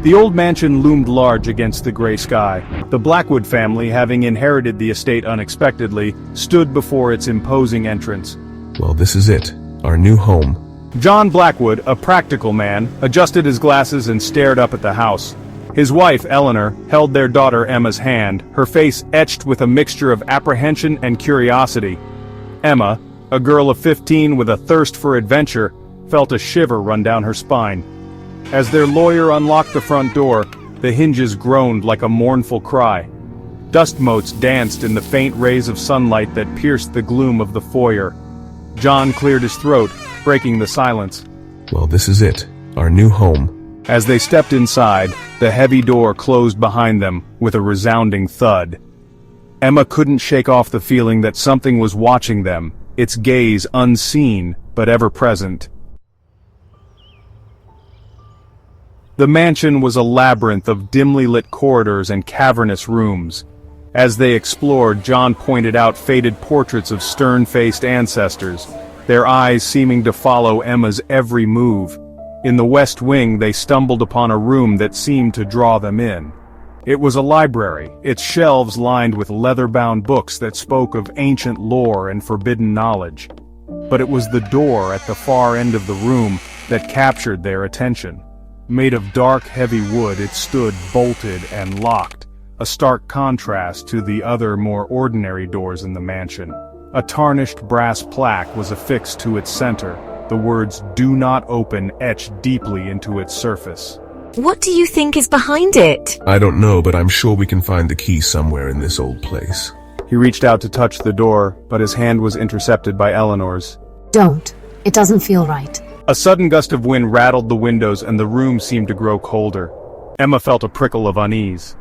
The old mansion loomed large against the gray sky. The Blackwood family, having inherited the estate unexpectedly, stood before its imposing entrance. Well, this is it, our new home. John Blackwood, a practical man, adjusted his glasses and stared up at the house. His wife, Eleanor, held their daughter Emma's hand, her face etched with a mixture of apprehension and curiosity. Emma, a girl of 15 with a thirst for adventure, felt a shiver run down her spine. As their lawyer unlocked the front door, the hinges groaned like a mournful cry. Dust motes danced in the faint rays of sunlight that pierced the gloom of the foyer. John cleared his throat, breaking the silence. Well, this is it, our new home. As they stepped inside, the heavy door closed behind them with a resounding thud. Emma couldn't shake off the feeling that something was watching them, its gaze unseen but ever present. The mansion was a labyrinth of dimly lit corridors and cavernous rooms. As they explored, John pointed out faded portraits of stern-faced ancestors, their eyes seeming to follow Emma's every move. In the west wing, they stumbled upon a room that seemed to draw them in. It was a library, its shelves lined with leather-bound books that spoke of ancient lore and forbidden knowledge. But it was the door at the far end of the room that captured their attention. Made of dark, heavy wood, it stood bolted and locked, a stark contrast to the other more ordinary doors in the mansion. A tarnished brass plaque was affixed to its center, the words "Do not open" etched deeply into its surface. What do you think is behind it? I don't know, but I'm sure we can find the key somewhere in this old place. He reached out to touch the door, but his hand was intercepted by Eleanor's. Don't. It doesn't feel right. A sudden gust of wind rattled the windows and the room seemed to grow colder. Emma felt a prickle of unease.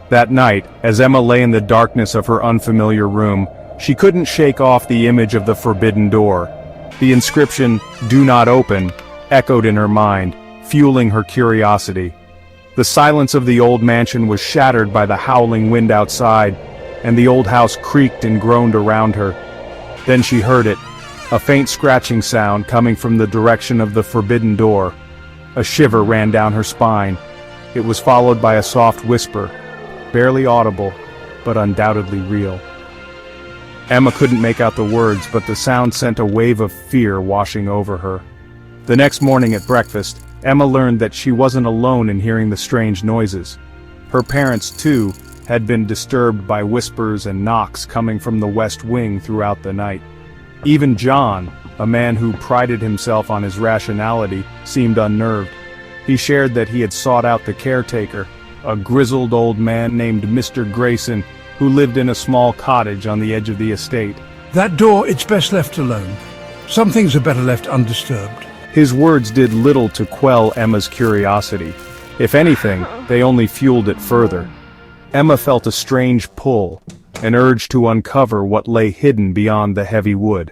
That night, as Emma lay in the darkness of her unfamiliar room, she couldn't shake off the image of the forbidden door. The inscription, "Do not open," echoed in her mind, fueling her curiosity. The silence of the old mansion was shattered by the howling wind outside, and the old house creaked and groaned around her. Then she heard it, a faint scratching sound coming from the direction of the forbidden door. A shiver ran down her spine. It was followed by a soft whisper, barely audible, but undoubtedly real. Emma couldn't make out the words, but the sound sent a wave of fear washing over her. The next morning at breakfast, Emma learned that she wasn't alone in hearing the strange noises. Her parents, too, had been disturbed by whispers and knocks coming from the west wing throughout the night. Even John, a man who prided himself on his rationality, seemed unnerved. He shared that he had sought out the caretaker, a grizzled old man named Mr. Grayson, who lived in a small cottage on the edge of the estate. That door, it's best left alone. Some things are better left undisturbed. His words did little to quell Emma's curiosity. If anything, they only fueled it further. Emma felt a strange pull, an urge to uncover what lay hidden beyond the heavy wood.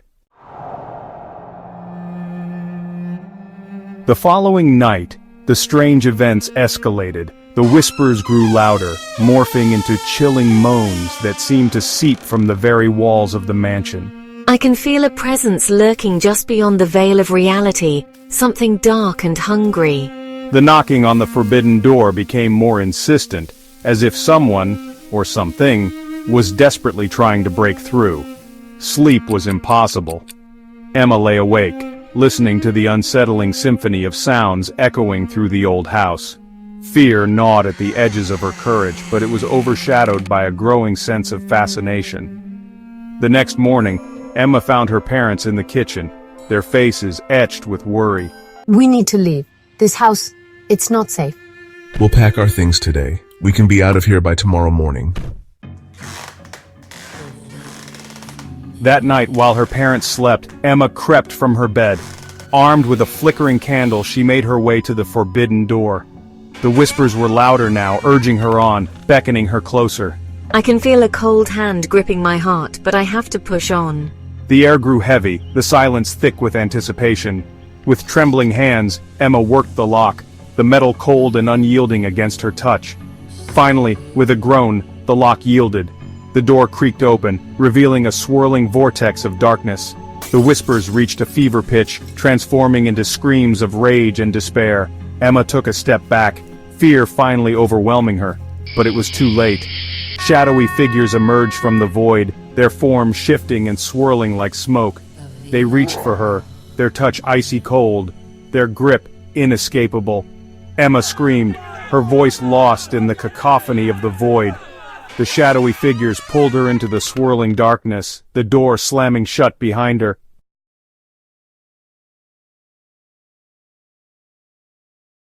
The following night, the strange events escalated. The whispers grew louder, morphing into chilling moans that seemed to seep from the very walls of the mansion. I can feel a presence lurking just beyond the veil of reality, something dark and hungry. The knocking on the forbidden door became more insistent, as if someone, or something, was desperately trying to break through. Sleep was impossible. Emma lay awake, listening to the unsettling symphony of sounds echoing through the old house. Fear gnawed at the edges of her courage, but it was overshadowed by a growing sense of fascination. The next morning, Emma found her parents in the kitchen, their faces etched with worry. We need to leave. This house, it's not safe. We'll pack our things today. We can be out of here by tomorrow morning. That night, while her parents slept, Emma crept from her bed. Armed with a flickering candle, she made her way to the forbidden door. The whispers were louder now, urging her on, beckoning her closer. I can feel a cold hand gripping my heart, but I have to push on. The air grew heavy, the silence thick with anticipation. With trembling hands, Emma worked the lock, the metal cold and unyielding against her touch. Finally, with a groan, the lock yielded. The door creaked open, revealing a swirling vortex of darkness. The whispers reached a fever pitch, transforming into screams of rage and despair. Emma took a step back, fear finally overwhelming her. But it was too late. Shadowy figures emerged from the void, their forms shifting and swirling like smoke. They reached for her, their touch icy cold, their grip inescapable. Emma screamed, her voice lost in the cacophony of the void. The shadowy figures pulled her into the swirling darkness, the door slamming shut behind her.